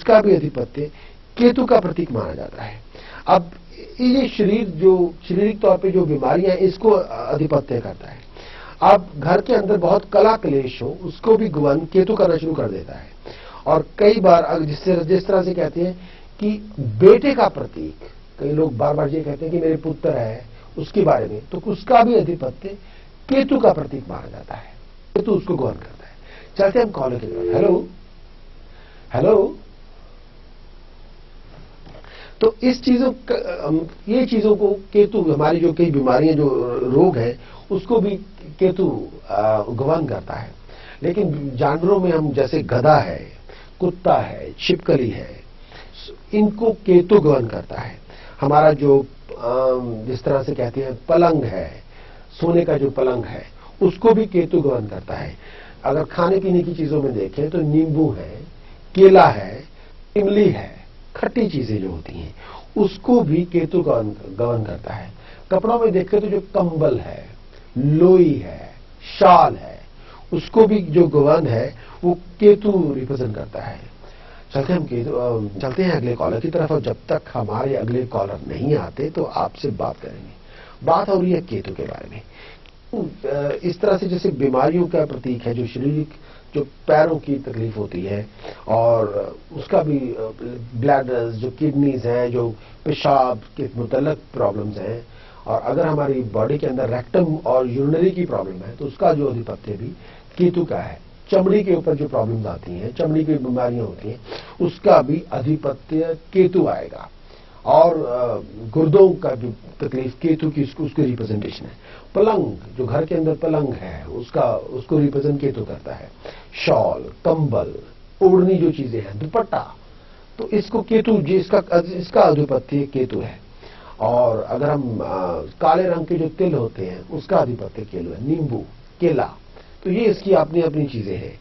उसका भी अधिपत्य केतु का प्रतीक माना जाता है। अब ये शरीर जो शारीरिक तौर पे जो बीमारियां इसको अधिपत्य करता है। अब घर के अंदर बहुत कला क्लेश हो उसको भी गबन केतु करना शुरू कर देता है। और कई बार जिस तरह से कहते हैं कि बेटे का प्रतीक, कई लोग बार बार ये कहते हैं कि मेरे पुत्र है उसके बारे में, तो उसका भी अधिपत्य केतु का प्रतीक माना जाता है, केतु उसको गबन करता है। चलते हम कॉलर की तरफ। Hello hello. तो इस ये चीजों को केतु, हमारी जो कई बीमारियां जो रोग है उसको भी केतु गबन करता है। लेकिन जानवरों में हम जैसे गधा है, कुत्ता है, छिपकली है, इनको केतु गबन करता है। हमारा जो जिस तरह से कहते हैं पलंग है, सोने का जो पलंग है उसको भी केतु गबन करता है। अगर खाने पीने की चीजों में देखें तो नींबू है, केला है, इमली है, खट्टी चीजें जो होती हैं उसको भी केतु गबन करता है। कपड़ों में देखें तो जो कंबल है, लोई है, शाल है, उसको भी जो गबन है वो केतु रिप्रेजेंट करता है। चलते हैं अगले कॉलर की तरफ। और जब तक हमारे अगले कॉलर नहीं आते तो आपसे बात करेंगे। बात हो रही है केतु के बारे में। इस तरह से जैसे बीमारियों का प्रतीक है, जो शारीरिक जो पैरों की तकलीफ होती है और उसका भी ब्लैडर्स, जो किडनीज हैं, जो पेशाब के मुतल्लक प्रॉब्लम्स हैं, और अगर हमारी बॉडी के अंदर रेक्टम और यूरिनरी की प्रॉब्लम है तो उसका जो अधिपत्य भी केतु का है। चमड़ी के ऊपर जो प्रॉब्लम्स आती हैं, चमड़ी की बीमारियां होती हैं, उसका भी अधिपत्य केतु आएगा। और गुर्दों का जो तकलीफ केतु की उसकी रिप्रेजेंटेशन है। पलंग, जो घर के अंदर पलंग है उसको रिप्रेजेंट केतु करता है। शॉल, कंबल, ओढ़नी जो चीजें हैं, दुपट्टा, तो इसको केतु इसका अधिपत्य केतु है। और अगर हम काले रंग के जो तिल होते हैं उसका अधिपत्य केतु है। नींबू, केला, तो ये इसकी अपनी अपनी चीजें हैं।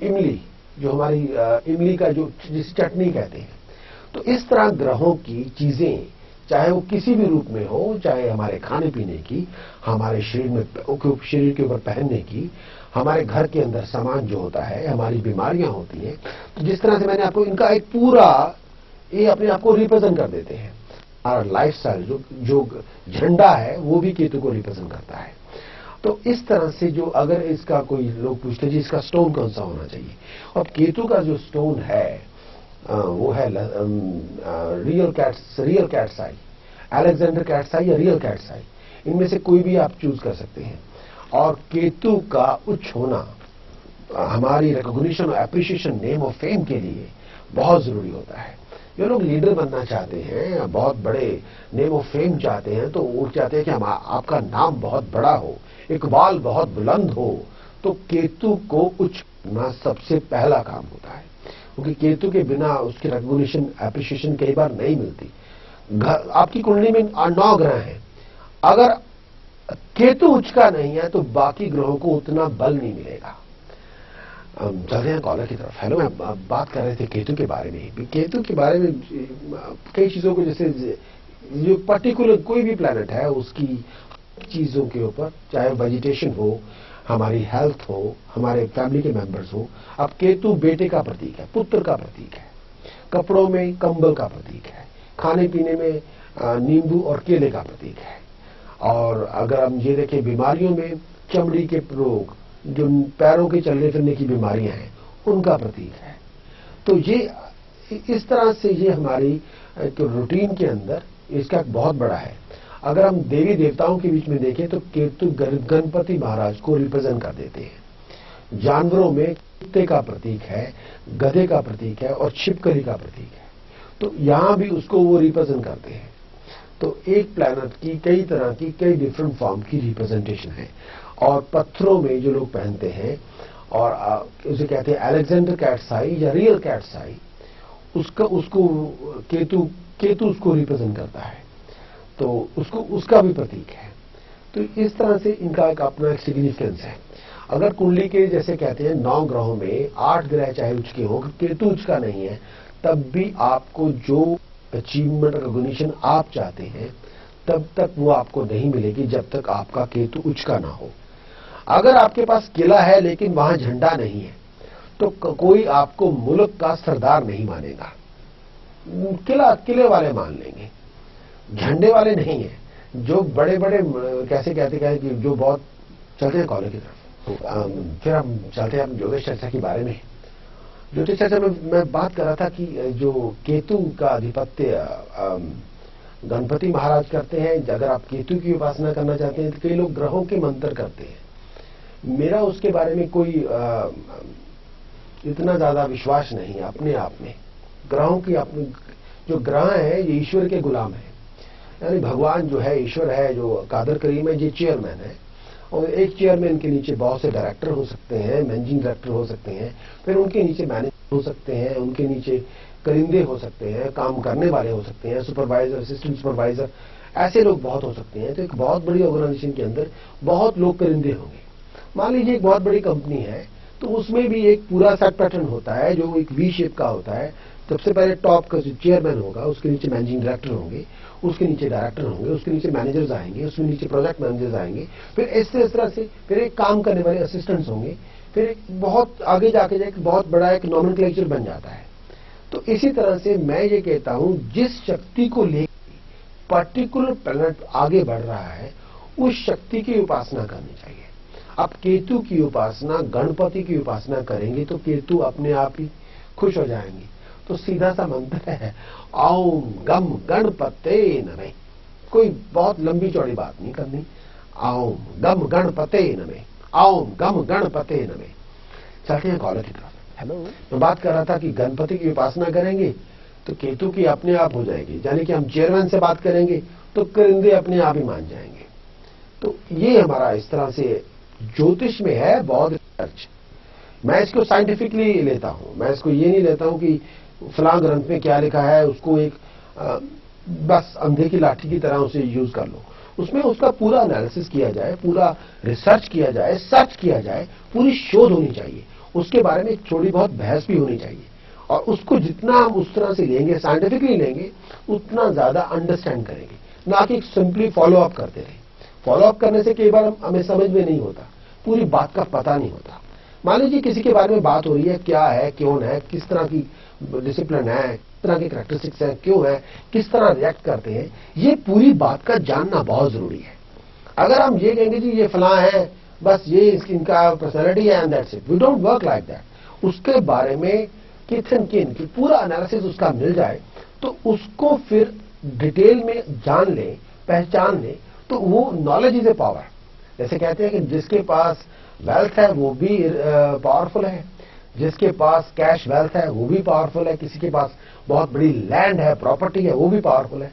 इमली, जो हमारी इमली का जो जिस चटनी कहते हैं, तो इस तरह ग्रहों की चीजें चाहे वो किसी भी रूप में हो, चाहे हमारे खाने पीने की, हमारे शरीर के ऊपर पहनने की, हमारे घर के अंदर सामान जो होता है, हमारी बीमारियां होती हैं, तो जिस तरह से मैंने आपको इनका एक पूरा ये अपने आप को रिप्रेजेंट कर देते हैं। हमारा लाइफस्टाइल जो झंडा है वो भी केतु को रिप्रेजेंट करता है। तो इस तरह से जो अगर इसका कोई लोग पूछते जी इसका स्टोन कौन सा होना चाहिए, और केतु का जो स्टोन है वो है रियल कैट्साई, अलेक्जेंडर कैट्साई या रियल कैट्साई, इनमें से कोई भी आप चूज कर सकते हैं। और केतु का उच्च होना हमारी रिकॉग्निशन और एप्रिशिएशन, नेम और फेम के लिए बहुत जरूरी होता है। जो लोग लीडर बनना चाहते हैं, बहुत बड़े नेम ऑफ फेम चाहते हैं, तो वो चाहते हैं कि आपका नाम बहुत बड़ा हो, इकबाल बहुत बुलंद हो, तो केतु को उच्च करना सबसे पहला काम होता है। क्योंकि केतु के बिना उसकी रिकॉग्निशन, एप्रिशिएशन कई बार नहीं मिलती। आपकी कुंडली में 9 ग्रह हैं, अगर केतु उच्च का नहीं है तो बाकी ग्रहों को उतना बल नहीं मिलेगा। चलते हैं कॉलर की तरफ। हेलो, मैं बात कर रहे थे केतु के बारे में। केतु के बारे में कई चीजों को, जैसे जो पर्टिकुलर कोई भी प्लैनेट है उसकी चीजों के ऊपर, चाहे वेजिटेशन हो, हमारी हेल्थ हो, हमारे फैमिली के मेंबर्स हो। अब केतु बेटे का प्रतीक है, पुत्र का प्रतीक है, कपड़ों में कंबल का प्रतीक है, खाने पीने में नींबू और केले का प्रतीक है। और अगर हम ये देखें बीमारियों में चमड़ी के रोग, जो पैरों के चलने फिरने की बीमारियां हैं, उनका प्रतीक है। तो ये इस तरह से ये हमारी रूटीन के अंदर इसका बहुत बड़ा है। अगर हम देवी देवताओं के बीच में देखें तो केतु गणपति महाराज को रिप्रेजेंट कर देते हैं। जानवरों में कुत्ते का प्रतीक है, गधे का प्रतीक है और छिपकली का प्रतीक है, तो यहां भी उसको वो रिप्रेजेंट करते हैं। तो एक प्लैनेट की कई तरह की, कई डिफरेंट फॉर्म की रिप्रेजेंटेशन है। और पत्थरों में जो लोग पहनते हैं, और उसे कहते हैं अलेक्जेंडर कैट्साई या रियल कैट्साई, उसको केतु उसको रिप्रेजेंट करता है, तो उसका भी प्रतीक है। तो इस तरह से इनका एक अपना एक सिग्निफिकेंस है। अगर कुंडली के जैसे कहते हैं 9 ग्रहों में 8 ग्रह चाहे उच्च के हो, केतु उच्च का नहीं है, तब भी आपको जो अचीवमेंट, रिकॉग्निशन आप चाहते हैं तब तक वो आपको नहीं मिलेगी जब तक आपका केतु उच्च का ना हो। अगर आपके पास किला है लेकिन वहां झंडा नहीं है तो कोई आपको मुल्क का सरदार नहीं मानेगा। किले वाले मान लेंगे, झंडे वाले नहीं है। जो बड़े बड़े कैसे कहते हैं कि जो बहुत चलते हैं कॉलेज की तरफ। फिर हम चलते हैं ज्योतिष चर्चा के बारे में। ज्योतिष चर्चा में मैं बात कर रहा था कि जो केतु का आधिपत्य गणपति महाराज करते हैं। अगर आप केतु की उपासना करना चाहते हैं तो कई लोग ग्रहों के मंत्र करते हैं। मेरा उसके बारे में कोई इतना ज्यादा विश्वास नहीं है अपने आप में। ग्रहों की अपनी जो ग्रह है ये ईश्वर के गुलाम है, यानी भगवान जो है, ईश्वर है, जो कादर करीम है, ये चेयरमैन है। और एक चेयरमैन के नीचे बहुत से डायरेक्टर हो सकते हैं, मैनेजिंग डायरेक्टर हो सकते हैं, फिर उनके नीचे मैनेजर हो सकते हैं, उनके नीचे करिंदे हो सकते हैं, काम करने वाले हो सकते हैं, सुपरवाइजर, असिस्टेंट सुपरवाइजर, ऐसे लोग बहुत हो सकते हैं। तो एक बहुत बड़ी ऑर्गेनाइजेशन के अंदर बहुत लोग करिंदे होंगे। मान लीजिए एक बहुत बड़ी कंपनी है तो उसमें भी एक पूरा सेट पैटर्न होता है जो एक वी शेप का होता है। सबसे पहले टॉप का जो चेयरमैन होगा, उसके नीचे मैनेजिंग डायरेक्टर होंगे, उसके नीचे डायरेक्टर होंगे, उसके नीचे मैनेजर्स आएंगे, उसके नीचे प्रोजेक्ट मैनेजर्स आएंगे, फिर इस तरह से फिर एक काम करने वाले असिस्टेंट्स होंगे, फिर एक बहुत आगे जाके एक बहुत बड़ा एक नॉमेनक्लेचर बन जाता है। तो इसी तरह से मैं ये कहता हूं, जिस शक्ति को लेकर पर्टिकुलर प्लैनेट आगे बढ़ रहा है उस शक्ति की उपासना करनी चाहिए। अब केतु की उपासना, गणपति की उपासना करेंगे तो केतु अपने आप ही खुश हो जाएंगे। तो सीधा सा मंत्र है, ओम गम गणपते नमः। कोई बहुत लंबी चौड़ी बात नहीं करनी। ओम गम गणपते नमः, ओम गम गणपते नमः। चलते हैं कॉलर की तरफ। हेलो, मैं बात कर रहा था कि गणपति की उपासना करेंगे तो केतु की अपने आप हो जाएगी, यानी कि हम चेयरमैन से बात करेंगे तो करिंदे अपने आप ही मान जाएंगे। तो ये हमारा इस तरह से ज्योतिष में है बहुत रिसर्च। मैं इसको साइंटिफिकली लेता हूं, मैं इसको ये नहीं लेता हूं कि फलां ग्रंथ में क्या लिखा है उसको एक बस अंधे की लाठी की तरह उसे यूज कर लो। उसमें उसका पूरा एनालिसिस किया जाए, पूरा रिसर्च किया जाए, सर्च किया जाए, पूरी शोध होनी चाहिए, उसके बारे में थोड़ी बहुत बहस भी होनी चाहिए। और उसको जितना हम उस तरह से लेंगे, साइंटिफिकली लेंगे, उतना ज्यादा अंडरस्टैंड करेंगे, ना कि सिंपली फॉलो अप करते रहे। फॉलो अप करने से कई बार हमें समझ में नहीं होता, पूरी बात का पता नहीं होता। मान लीजिए किसी के बारे में बात हो रही है, क्या है, क्यों है, किस तरह की डिसिप्लिन है, किस तरह की कैरेक्टरिस्टिक्स है, क्यों है, किस तरह रिएक्ट करते हैं, ये पूरी बात का जानना बहुत जरूरी है। अगर हम ये कहेंगे जी ये फलां है, बस ये इनका पर्सनैलिटी है and that's it, we don't work like that. उसके बारे में किन की पूरा एनालिसिस उसका मिल जाए तो उसको फिर डिटेल में जान ले, पहचान ले, तो वो नॉलेज इज ए पावर। जैसे कहते हैं कि जिसके पास वेल्थ है वो भी पावरफुल है, जिसके पास कैश वेल्थ है वो भी पावरफुल है, किसी के पास बहुत बड़ी लैंड है, प्रॉपर्टी है, वो भी पावरफुल है,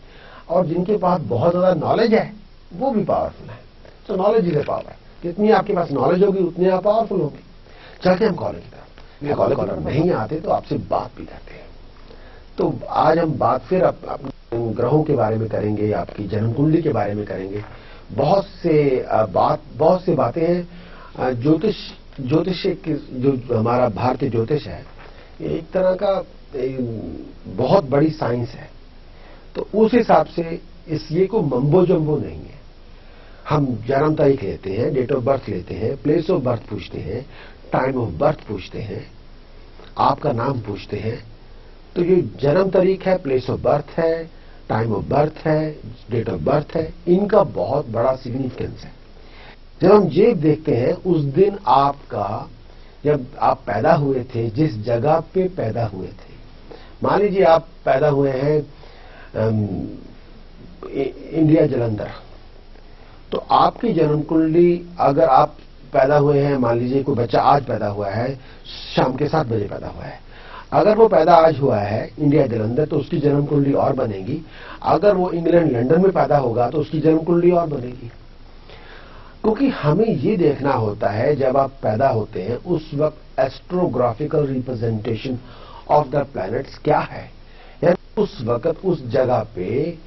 और जिनके पास बहुत ज्यादा नॉलेज है वो भी पावरफुल है। तो नॉलेज इज ए पावर। जितनी आपके पास नॉलेज होगी उतनी आप पावरफुल होंगे। चलते हैं कॉलेज की तरफ। कॉलर नहीं आते तो आपसे बात भी करते हैं। तो आज हम बात फिर अपने ग्रहों के बारे में करेंगे, आपकी जन्म कुंडली के बारे में करेंगे। बहुत से बातें हैं। ज्योतिष जो हमारा भारतीय ज्योतिष है, ये एक तरह का बहुत बड़ी साइंस है। तो उस हिसाब से ये को मम्बो जम्बो नहीं है। हम जन्म तारीख लेते हैं, डेट ऑफ बर्थ लेते हैं, प्लेस ऑफ बर्थ पूछते हैं, टाइम ऑफ बर्थ पूछते हैं, आपका नाम पूछते हैं। तो ये जन्म तारीख है, प्लेस ऑफ बर्थ है, टाइम ऑफ बर्थ है, डेट ऑफ बर्थ है, इनका बहुत बड़ा सिग्निफिकेंस है। जब हम ये देखते हैं उस दिन आपका, जब आप पैदा हुए थे, जिस जगह पे पैदा हुए थे, मान लीजिए आप पैदा हुए हैं इंडिया जलंधर, तो आपकी जन्म कुंडली, अगर आप पैदा हुए हैं, मान लीजिए कोई बच्चा आज पैदा हुआ है, शाम के 7 बजे पैदा हुआ है, अगर वो पैदा आज हुआ है इंडिया जलंधर तो उसकी जन्म कुंडली और बनेगी। अगर वो इंग्लैंड लंदन में पैदा होगा तो उसकी जन्म कुंडली और बनेगी। क्योंकि हमें ये देखना होता है जब आप पैदा होते हैं उस वक्त एस्ट्रोग्राफिकल रिप्रेजेंटेशन ऑफ द प्लैनेट्स क्या है, यानी उस वक्त उस जगह पे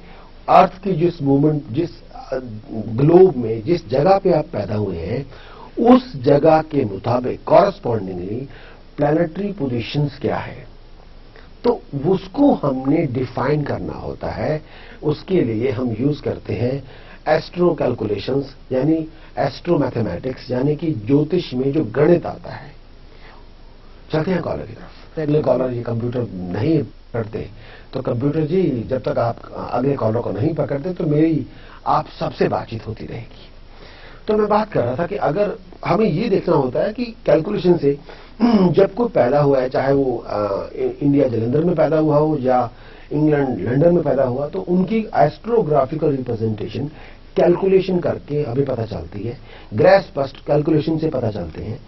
अर्थ की जिस मूवमेंट, जिस ग्लोब में जिस जगह पे आप पैदा हुए हैं उस जगह के मुताबिक कॉरस्पॉन्डिंगली प्लैनेटरी पोजीशंस क्या है, तो उसको हमने डिफाइन करना होता है। उसके लिए हम यूज करते हैं एस्ट्रो कैलकुलेशंस, यानी एस्ट्रो मैथमेटिक्स, यानी कि ज्योतिष में जो गणित आता है। चलते हैं कॉलर की तरफ। अगले कॉलर ये कंप्यूटर नहीं पकड़ते, तो कंप्यूटर जी जब तक आप अगले कॉलर को नहीं पकड़ते तो मेरी आप सबसे बातचीत होती रहेगी। तो मैं बात कर रहा था कि अगर हमें ये देखना होता है कि कैलकुलेशन से जब कोई पैदा हुआ है, चाहे वो इंडिया जलंधर में पैदा हुआ हो या इंग्लैंड लंदन में पैदा हुआ, तो उनकी एस्ट्रोग्राफिकल रिप्रेजेंटेशन कैलकुलेशन करके हमें पता चलती है, ग्रह स्पष्ट कैलकुलेशन से पता चलते हैं।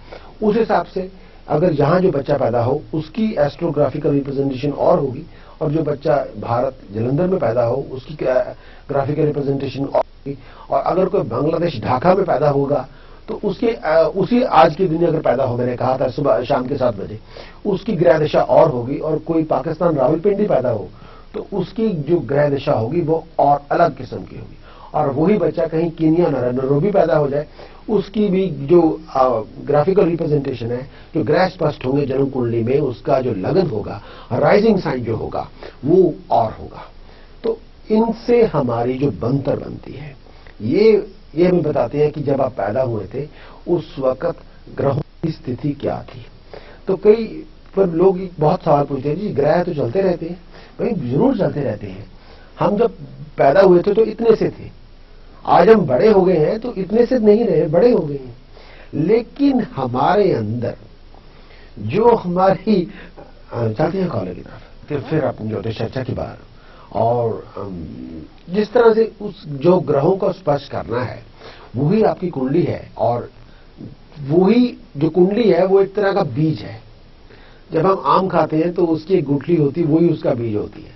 उस हिसाब से अगर यहां जो बच्चा पैदा हो उसकी एस्ट्रोग्राफिकल रिप्रेजेंटेशन और होगी, और जो बच्चा भारत जलंधर में पैदा हो उसकी ग्राफिकल रिप्रेजेंटेशन और होगी। और अगर कोई बांग्लादेश ढाका में पैदा होगा तो उसके उसी आज के दिन अगर पैदा हो, मैंने कहा था सुबह शाम के 7 बजे, उसकी ग्रह दशा और होगी। और कोई पाकिस्तान रावलपिंडी पैदा हो तो उसकी जो ग्रह दशा होगी वो और अलग किस्म की होगी। और वही बच्चा कहीं कीनिया नैरोबी पैदा हो जाए, उसकी भी जो ग्राफिकल रिप्रेजेंटेशन है, जो ग्रह स्पष्ट होंगे जन्म कुंडली में, उसका जो लगन होगा, राइजिंग साइन जो होगा वो और होगा। तो इनसे हमारी जो बनतर बनती है, ये हमें बताते हैं कि जब आप पैदा हुए थे उस वक्त ग्रहों की स्थिति क्या थी। तो कई पर लोग बहुत सवाल पूछते हैं, जी ग्रह तो चलते रहते हैं। भाई जरूर चलते रहते हैं। हम जब पैदा हुए थे तो इतने से थे, आज हम बड़े हो गए हैं तो इतने से नहीं रहे, बड़े हो गए हैं। लेकिन हमारे अंदर जो हमारी चलते हैं कॉलेज की तरफ, फिर अपनी ज्योतिष चर्चा की बात, और जिस तरह से उस जो ग्रहों को स्पर्श करना है वही आपकी कुंडली है। और वही जो कुंडली है वो एक तरह का बीज है। जब हम आम खाते हैं तो उसकी एक गुठली होती है, वही उसका बीज होती है।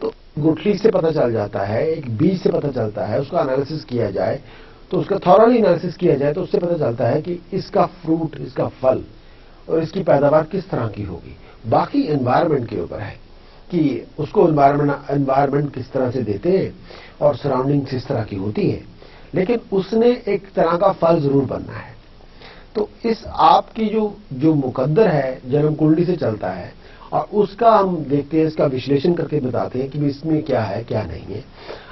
तो गुठली से पता चल जाता है, एक बीज से पता चलता है, उसका एनालिसिस किया जाए तो उसका थॉरली एनालिसिस किया जाए तो उससे पता चलता है कि इसका फ्रूट, इसका फल और इसकी पैदावार किस तरह की होगी। बाकी एनवायरनमेंट के ऊपर है कि उसको एनवायरनमेंट किस तरह से देते हैं और सराउंडिंग किस तरह की होती है, लेकिन उसने एक तरह का फल जरूर बनना है। तो इस आपकी जो मुकद्दर है जन्म कुंडली से चलता है, और उसका हम देखते हैं, इसका विश्लेषण करके बताते हैं कि इसमें क्या है क्या नहीं है।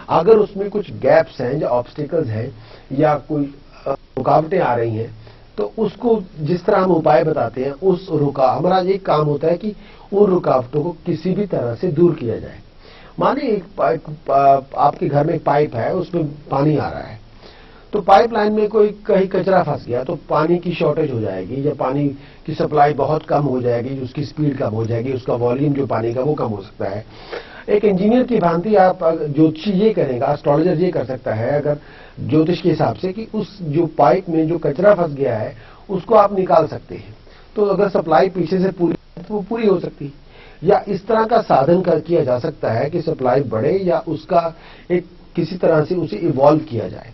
अगर उसमें कुछ गैप्स हैं या ऑब्स्टिकल्स हैं या कोई रुकावटें आ रही हैं तो उसको जिस तरह हम उपाय बताते हैं उस हमारा एक काम होता है कि उन रुकावटों को किसी भी तरह से दूर किया जाए। माने एक आपके घर में एक पाइप है, उसमें पानी आ रहा है, तो पाइपलाइन में कोई कहीं कचरा फंस गया तो पानी की शॉर्टेज हो जाएगी या पानी की सप्लाई बहुत कम हो जाएगी, उसकी स्पीड कम हो जाएगी, उसका वॉल्यूम जो पानी का वो कम हो सकता है। एक इंजीनियर की भांति आप ज्योतिषी ये करेगा, एस्ट्रोलॉजर ये कर सकता है अगर ज्योतिष के हिसाब से कि उस जो पाइप में जो कचरा फंस गया है उसको आप निकाल सकते हैं। तो अगर सप्लाई पीछे से पूरी तो वो पूरी हो सकती है, या इस तरह का साधन किया जा सकता है कि सप्लाई बढ़े या उसका एक किसी तरह से उसे इवॉल्व किया जाए।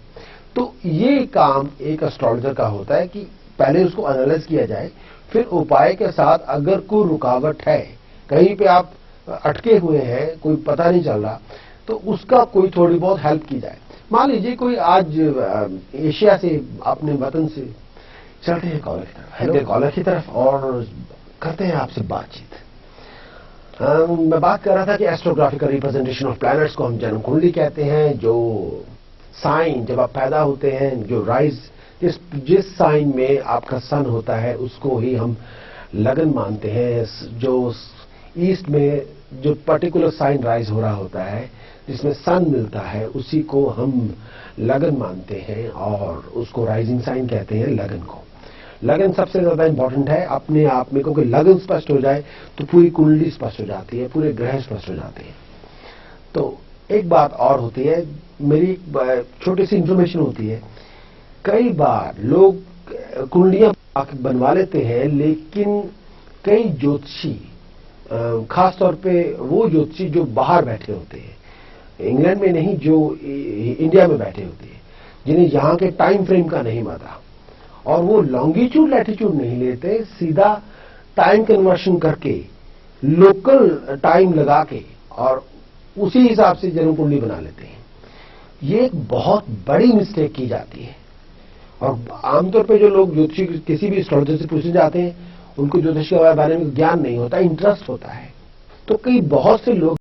तो ये काम एक एस्ट्रोलॉजर का होता है कि पहले उसको एनालाइज किया जाए, फिर उपाय के साथ अगर कोई रुकावट है, कहीं पे आप अटके हुए हैं, कोई पता नहीं चल रहा, तो उसका कोई थोड़ी बहुत हेल्प की जाए। मान लीजिए कोई आज एशिया से अपने वतन से चलते हैं कॉलर की तरफ, हेलो कॉलर की तरफ, और करते हैं आपसे बातचीत। मैं बात कर रहा था कि एस्ट्रोग्राफिकल रिप्रेजेंटेशन ऑफ प्लैनेट्स को हम जन्म कुंडली कहते हैं। जो साइन जब आप पैदा होते हैं, जो राइज जिस साइन में आपका सन होता है उसको ही हम लगन मानते हैं। जो ईस्ट में जो पर्टिकुलर साइन राइज हो रहा होता है जिसमें सन मिलता है उसी को हम लगन मानते हैं और उसको राइजिंग साइन कहते हैं। लगन को लगन सबसे ज्यादा इंपॉर्टेंट है अपने आप में, क्योंकि लगन स्पष्ट हो जाए तो पूरी कुंडली स्पष्ट हो जाती है, पूरे ग्रह स्पष्ट हो जाते हैं। तो एक बात और होती है, मेरी छोटी सी इंफॉर्मेशन होती है, कई बार लोग कुंडलियां बनवा लेते हैं, लेकिन कई ज्योतिषी, खासतौर पे वो ज्योतिषी जो बाहर बैठे होते हैं, इंग्लैंड में नहीं, जो इंडिया में बैठे होते हैं, जिन्हें यहाँ के टाइम फ्रेम का नहीं पता, और वो लॉन्गिट्यूड लैटिट्यूड नहीं लेते, सीधा टाइम कन्वर्शन करके लोकल टाइम लगा के और उसी हिसाब से जन्म कुंडली बना लेते हैं। ये एक बहुत बड़ी मिस्टेक की जाती है, और आमतौर पे जो लोग ज्योतिषी किसी भी एस्ट्रोलॉजर से पूछने जाते हैं उनको ज्योतिष के बारे में ज्ञान नहीं होता, इंटरेस्ट होता है। तो कई बहुत से लोग